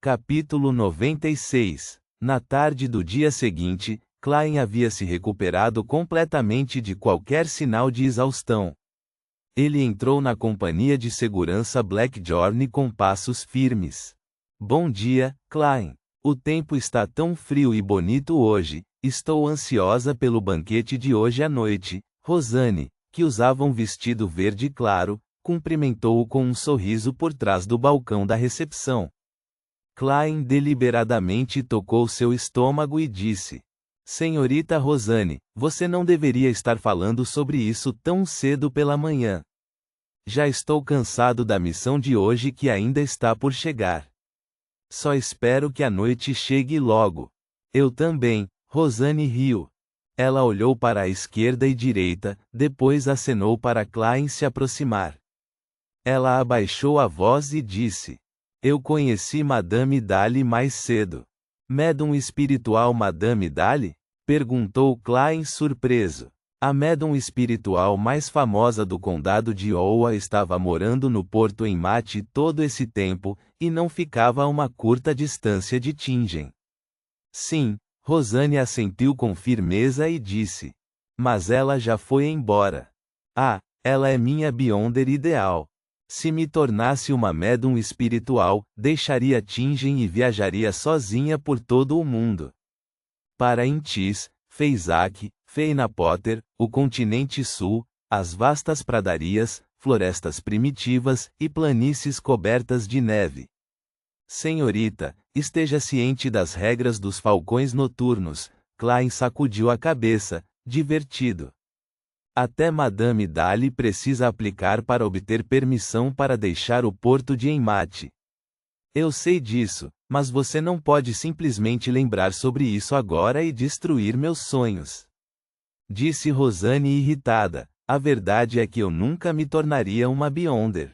Capítulo 96. Na tarde do dia seguinte, Klein havia se recuperado completamente de qualquer sinal de exaustão. Ele entrou na companhia de segurança Blackjorn com passos firmes. Bom dia, Klein. O tempo está tão frio e bonito hoje, estou ansiosa pelo banquete de hoje à noite. Rosanne, que usava um vestido verde claro, cumprimentou-o com um sorriso por trás do balcão da recepção. Klein deliberadamente tocou seu estômago e disse: Senhorita Rosanne, você não deveria estar falando sobre isso tão cedo pela manhã. Já estou cansado da missão de hoje que ainda está por chegar. Só espero que a noite chegue logo. Eu também, Rosanne riu. Ela olhou para a esquerda e direita, depois acenou para Klein se aproximar. Ela abaixou a voz e disse: Eu conheci Madame Daly mais cedo. Médium espiritual Madame Daly? Perguntou Klein surpreso. A médium espiritual mais famosa do condado de Owa estava morando no Porto em Mate todo esse tempo, e não ficava a uma curta distância de Tingen. Sim, Rosanne assentiu com firmeza e disse. Mas ela já foi embora. Ah, ela é minha Beyonder ideal. Se me tornasse uma médium espiritual, deixaria Tingen e viajaria sozinha por todo o mundo. Para Intis, Feisak, Feinapoter, o continente sul, as vastas pradarias, florestas primitivas e planícies cobertas de neve. Senhorita, esteja ciente das regras dos falcões noturnos. Klein sacudiu a cabeça, divertido. Até Madame Daly precisa aplicar para obter permissão para deixar o porto de Enmate. Eu sei disso, mas você não pode simplesmente lembrar sobre isso agora e destruir meus sonhos. Disse Rosanne irritada. A verdade é que eu nunca me tornaria uma Beyonder.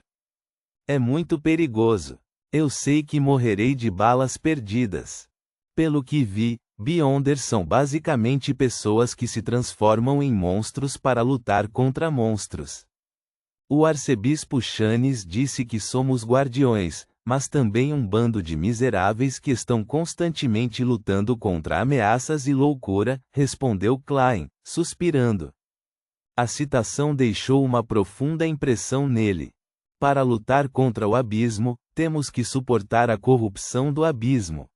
É muito perigoso. Eu sei que morrerei de balas perdidas. Pelo que vi, Beyonders são basicamente pessoas que se transformam em monstros para lutar contra monstros. O arcebispo Chanes disse que somos guardiões, mas também um bando de miseráveis que estão constantemente lutando contra ameaças e loucura, respondeu Klein, suspirando. A citação deixou uma profunda impressão nele. Para lutar contra o abismo, temos que suportar a corrupção do abismo.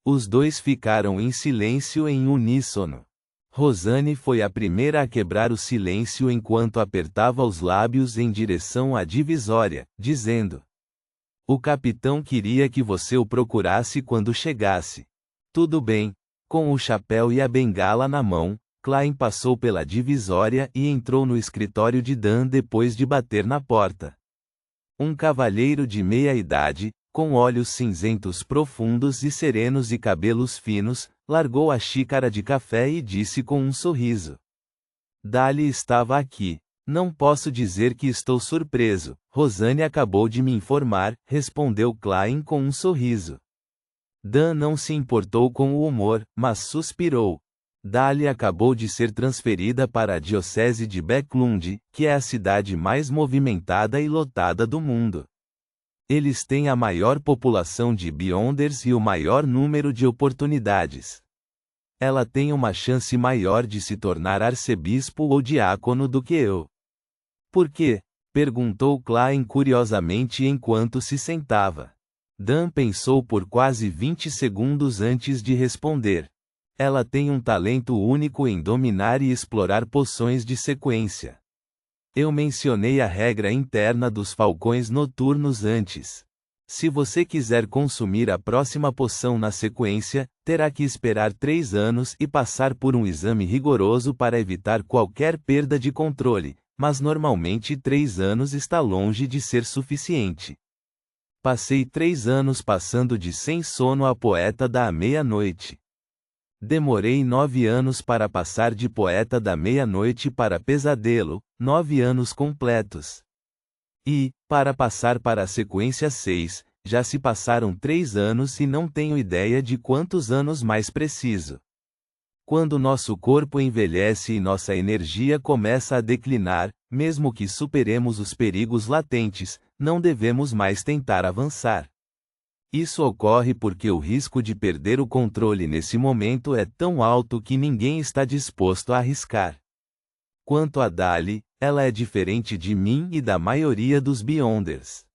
Os dois ficaram em silêncio em uníssono. Rosanne foi a primeira a quebrar o silêncio enquanto apertava os lábios em direção à divisória, dizendo: O capitão queria que você o procurasse quando chegasse. Tudo bem. Com o chapéu e a bengala na mão, Klein passou pela divisória e entrou no escritório de Dan depois de bater na porta. Um cavalheiro de meia-idade, com olhos cinzentos profundos e serenos e cabelos finos, largou a xícara de café e disse com um sorriso. Daly estava aqui. Não posso dizer que estou surpreso. Rosanne acabou de me informar, respondeu Klein com um sorriso. Dan não se importou com o humor, mas suspirou. Daly acabou de ser transferida para a diocese de Backlund, que é a cidade mais movimentada e lotada do mundo. Eles têm a maior população de Beyonders e o maior número de oportunidades. Ela tem uma chance maior de se tornar arcebispo ou diácono do que eu. Por quê? Perguntou Klein curiosamente enquanto se sentava. Dan pensou por quase 20 segundos antes de responder. Ela tem um talento único em dominar e explorar poções de sequência. Eu mencionei a regra interna dos falcões noturnos antes. Se você quiser consumir a próxima poção na sequência, terá que esperar 3 anos e passar por um exame rigoroso para evitar qualquer perda de controle, mas normalmente 3 anos está longe de ser suficiente. Passei 3 anos passando de sem sono a poeta da meia-noite. Demorei 9 anos para passar de poeta da meia-noite para pesadelo, 9 anos completos. E, para passar para a sequência 6, já se passaram 3 anos e não tenho ideia de quantos anos mais preciso. Quando nosso corpo envelhece e nossa energia começa a declinar, mesmo que superemos os perigos latentes, não devemos mais tentar avançar. Isso ocorre porque o risco de perder o controle nesse momento é tão alto que ninguém está disposto a arriscar. Quanto a Dali, ela é diferente de mim e da maioria dos Beyonders.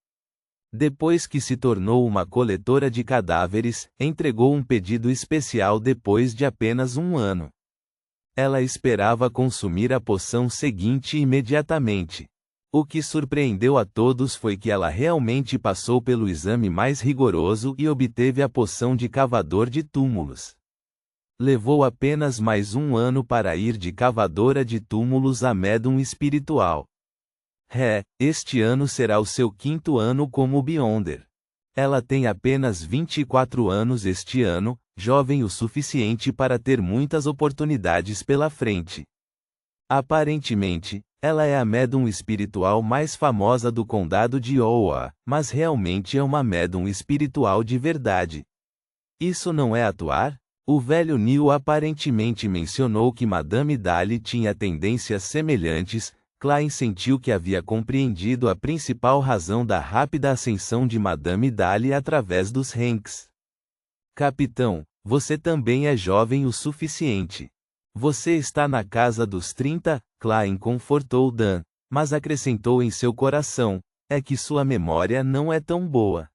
Depois que se tornou uma coletora de cadáveres, entregou um pedido especial depois de apenas um ano. Ela esperava consumir a poção seguinte imediatamente. O que surpreendeu a todos foi que ela realmente passou pelo exame mais rigoroso e obteve a poção de cavador de túmulos. Levou apenas mais um ano para ir de cavadora de túmulos a médium espiritual. Este ano será o seu 5º ano como Beyonder. Ela tem apenas 24 anos este ano, jovem o suficiente para ter muitas oportunidades pela frente. Aparentemente, ela é a médium espiritual mais famosa do condado de Oa, mas realmente é uma médium espiritual de verdade. Isso não é atuar? O velho Neil aparentemente mencionou que Madame Dali tinha tendências semelhantes. Klein sentiu que havia compreendido a principal razão da rápida ascensão de Madame Dali através dos ranks. Capitão, você também é jovem o suficiente. Você está na casa dos 30, Klein confortou Dan, mas acrescentou em seu coração, é que sua memória não é tão boa.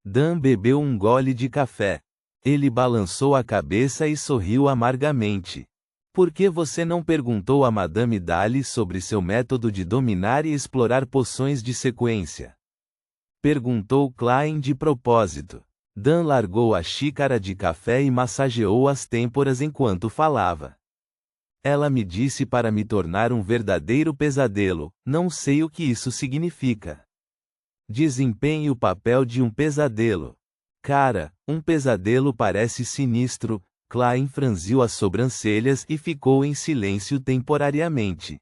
Dan bebeu um gole de café. Ele balançou a cabeça e sorriu amargamente. Por que você não perguntou a Madame Dali sobre seu método de dominar e explorar poções de sequência? Perguntou Klein de propósito. Dan largou a xícara de café e massageou as têmporas enquanto falava. Ela me disse para me tornar um verdadeiro pesadelo, não sei o que isso significa. Desempenhe o papel de um pesadelo. Cara, um pesadelo parece sinistro. Klein franziu as sobrancelhas e ficou em silêncio temporariamente.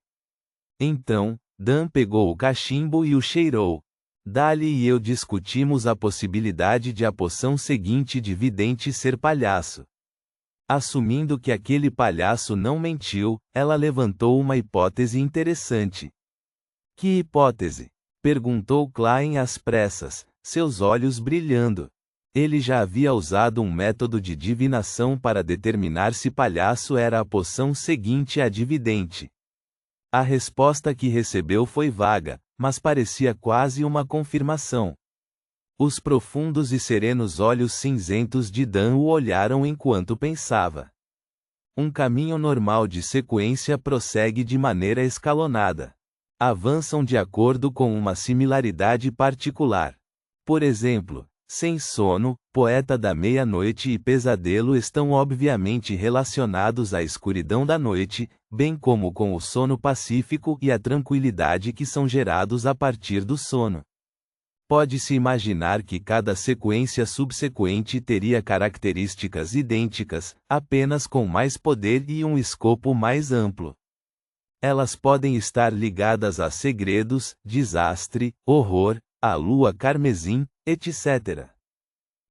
Então, Dan pegou o cachimbo e o cheirou. Dali e eu discutimos a possibilidade de a poção seguinte de vidente ser palhaço. Assumindo que aquele palhaço não mentiu, ela levantou uma hipótese interessante. Que hipótese? Perguntou Klein às pressas, seus olhos brilhando. Ele já havia usado um método de divinação para determinar se palhaço era a poção seguinte à de vidente. A resposta que recebeu foi vaga, mas parecia quase uma confirmação. Os profundos e serenos olhos cinzentos de Dan o olharam enquanto pensava. Um caminho normal de sequência prossegue de maneira escalonada. Avançam de acordo com uma similaridade particular. Por exemplo, Sem Sono, Poeta da Meia-Noite e Pesadelo estão obviamente relacionados à escuridão da noite, bem como com o sono pacífico e a tranquilidade que são gerados a partir do sono. Pode-se imaginar que cada sequência subsequente teria características idênticas, apenas com mais poder e um escopo mais amplo. Elas podem estar ligadas a segredos, desastre, horror, a lua carmesim, etc.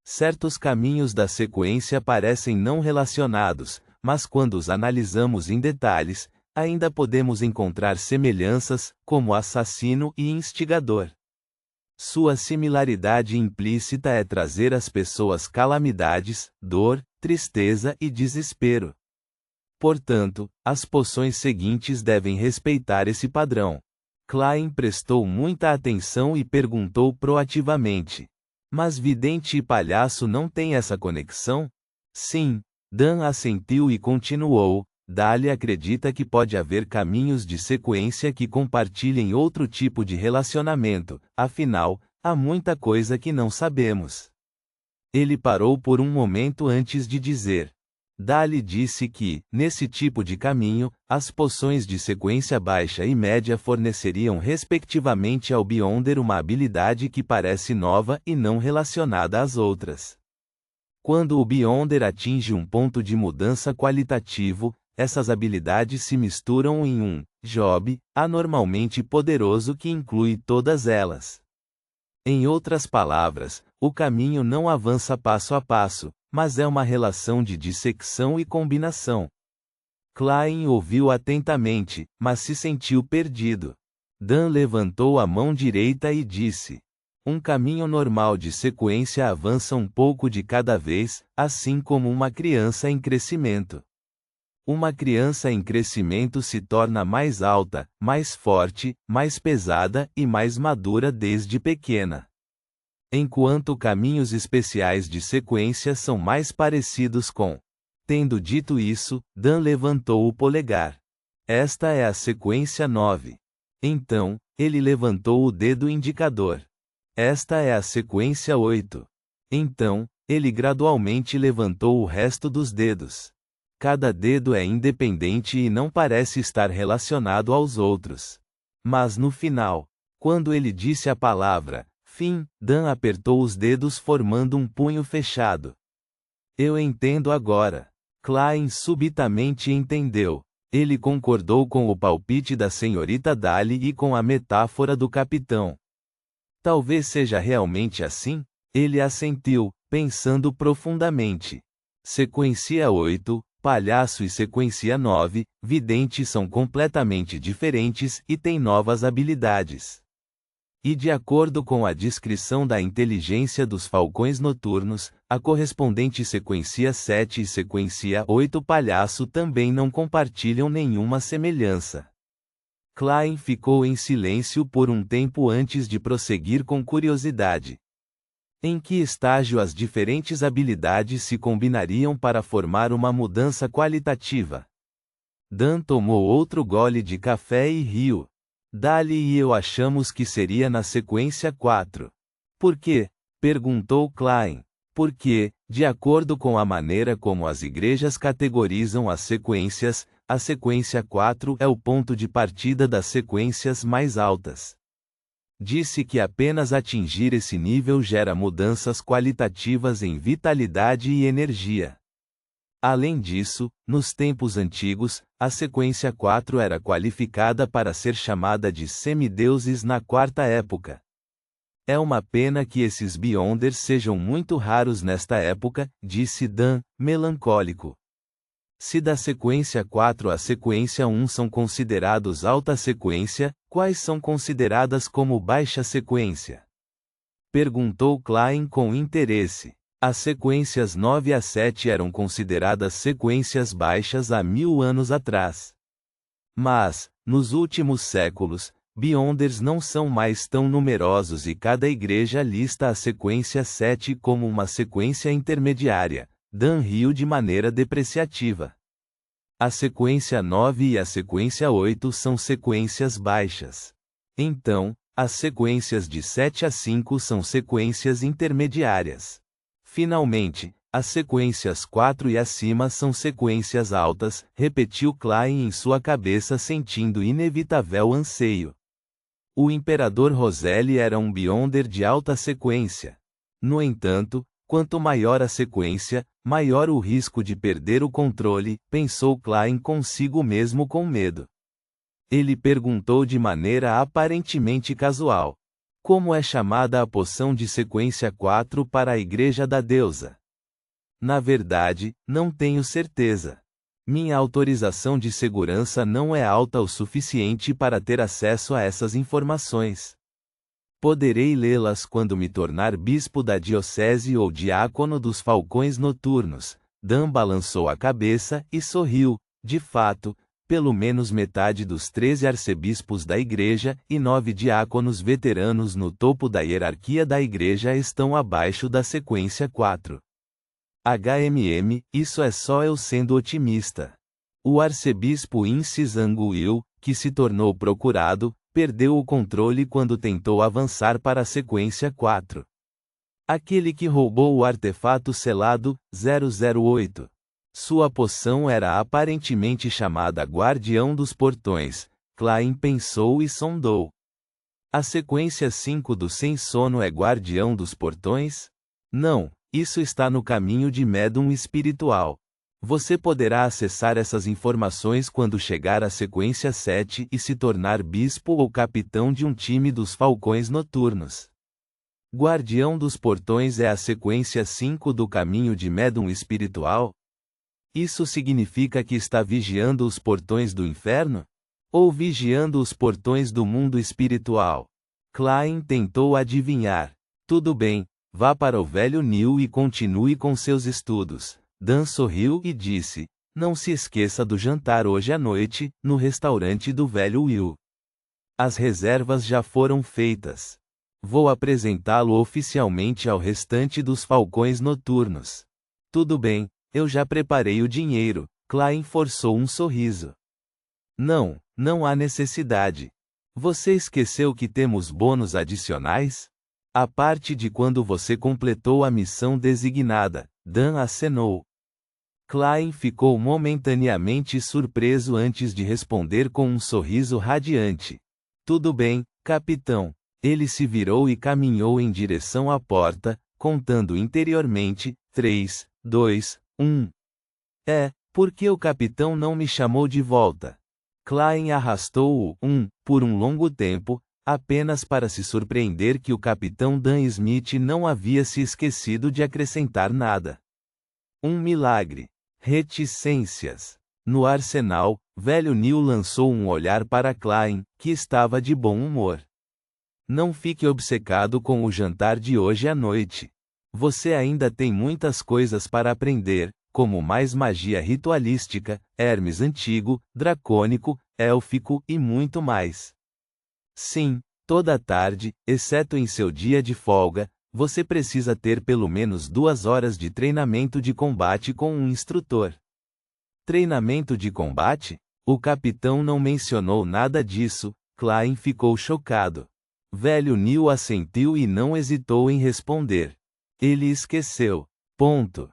Certos caminhos da sequência parecem não relacionados, mas quando os analisamos em detalhes, ainda podemos encontrar semelhanças, como assassino e instigador. Sua similaridade implícita é trazer às pessoas calamidades, dor, tristeza e desespero. Portanto, as poções seguintes devem respeitar esse padrão. Klein prestou muita atenção e perguntou proativamente. Mas vidente e palhaço não têm essa conexão? Sim, Dan assentiu e continuou. Dali acredita que pode haver caminhos de sequência que compartilhem outro tipo de relacionamento, afinal, há muita coisa que não sabemos. Ele parou por um momento antes de dizer. Dali disse que, nesse tipo de caminho, as poções de sequência baixa e média forneceriam respectivamente ao Beyonder uma habilidade que parece nova e não relacionada às outras. Quando o Beyonder atinge um ponto de mudança qualitativo, essas habilidades se misturam em um job anormalmente poderoso que inclui todas elas. Em outras palavras, o caminho não avança passo a passo, mas é uma relação de dissecção e combinação. Klein ouviu atentamente, mas se sentiu perdido. Dan levantou a mão direita e disse: Um caminho normal de sequência avança um pouco de cada vez, assim como uma criança em crescimento. Uma criança em crescimento se torna mais alta, mais forte, mais pesada e mais madura desde pequena. Enquanto caminhos especiais de sequência são mais parecidos com. Tendo dito isso, Dan levantou o polegar. Esta é a sequência 9. Então, ele levantou o dedo indicador. Esta é a sequência 8. Então, ele gradualmente levantou o resto dos dedos. Cada dedo é independente e não parece estar relacionado aos outros. Mas no final, quando ele disse a palavra fim, Dan apertou os dedos formando um punho fechado. Eu entendo agora. Klein subitamente entendeu. Ele concordou com o palpite da senhorita Daly e com a metáfora do capitão. Talvez seja realmente assim? Ele assentiu, pensando profundamente. Sequência 8, palhaço e sequência 9, vidente são completamente diferentes e têm novas habilidades. E de acordo com a descrição da inteligência dos falcões noturnos, a correspondente sequência 7 e sequência 8 palhaço também não compartilham nenhuma semelhança. Klein ficou em silêncio por um tempo antes de prosseguir com curiosidade. Em que estágio as diferentes habilidades se combinariam para formar uma mudança qualitativa? Dan tomou outro gole de café e riu. Daly e eu achamos que seria na sequência 4. Por quê? Perguntou Klein. Porque, de acordo com a maneira como as igrejas categorizam as sequências, a sequência 4 é o ponto de partida das sequências mais altas. Disse que apenas atingir esse nível gera mudanças qualitativas em vitalidade e energia. Além disso, nos tempos antigos, a sequência 4 era qualificada para ser chamada de semideuses na quarta época. É uma pena que esses Beyonders sejam muito raros nesta época, disse Dan, melancólico. Se da sequência 4 à sequência 1 são considerados alta sequência, quais são consideradas como baixa sequência? Perguntou Klein com interesse. As sequências 9 a 7 eram consideradas sequências baixas há 1000 anos atrás. Mas, nos últimos séculos, Beyonders não são mais tão numerosos e cada igreja lista a sequência 7 como uma sequência intermediária. Dan riu de maneira depreciativa. A sequência 9 e a sequência 8 são sequências baixas. Então, as sequências de 7 a 5 são sequências intermediárias. Finalmente, as sequências 4 e acima são sequências altas, repetiu Klein em sua cabeça sentindo inevitável anseio. O imperador Roselle era um Beyonder de alta sequência. No entanto, quanto maior a sequência, maior o risco de perder o controle, pensou Klein consigo mesmo com medo. Ele perguntou de maneira aparentemente casual. Como é chamada a poção de sequência 4 para a Igreja da Deusa? Na verdade, não tenho certeza. Minha autorização de segurança não é alta o suficiente para ter acesso a essas informações. Poderei lê-las quando me tornar bispo da diocese ou diácono dos falcões noturnos. Dan balançou a cabeça e sorriu. De fato, pelo menos metade dos 13 arcebispos da igreja e 9 diáconos veteranos no topo da hierarquia da igreja estão abaixo da sequência 4. Isso é só eu sendo otimista. O arcebispo Insi Zanguil, que se tornou procurado, perdeu o controle quando tentou avançar para a sequência 4. Aquele que roubou o artefato selado, 008. Sua poção era aparentemente chamada Guardião dos Portões. Klein pensou e sondou. A sequência 5 do Sem Sono é Guardião dos Portões? Não, isso está no caminho de médium espiritual. Você poderá acessar essas informações quando chegar à sequência 7 e se tornar bispo ou capitão de um time dos falcões noturnos. Guardião dos Portões é a sequência 5 do caminho de médium espiritual? Isso significa que está vigiando os portões do inferno? Ou vigiando os portões do mundo espiritual? Klein tentou adivinhar. Tudo bem, vá para o velho Neil e continue com seus estudos. Dan sorriu e disse, não se esqueça do jantar hoje à noite, no restaurante do velho Will. As reservas já foram feitas. Vou apresentá-lo oficialmente ao restante dos falcões noturnos. Tudo bem, eu já preparei o dinheiro. Klein forçou um sorriso. Não, não há necessidade. Você esqueceu que temos bônus adicionais? A parte de quando você completou a missão designada, Dan acenou. Klein ficou momentaneamente surpreso antes de responder com um sorriso radiante. Tudo bem, capitão. Ele se virou e caminhou em direção à porta, contando interiormente, 3, 2, 1. Por que o capitão não me chamou de volta? Klein arrastou o por um longo tempo, apenas para se surpreender que o capitão Dan Smith não havia se esquecido de acrescentar nada. Um milagre. Reticências. No arsenal, velho Neil lançou um olhar para Klein, que estava de bom humor. Não fique obcecado com o jantar de hoje à noite. Você ainda tem muitas coisas para aprender, como mais magia ritualística, Hermes antigo, dracônico, élfico e muito mais. Sim, toda tarde, exceto em seu dia de folga, você precisa ter pelo menos 2 horas de treinamento de combate com um instrutor. Treinamento de combate? O capitão não mencionou nada disso. Klein ficou chocado. Velho Neil assentiu e não hesitou em responder. Ele esqueceu. Ponto.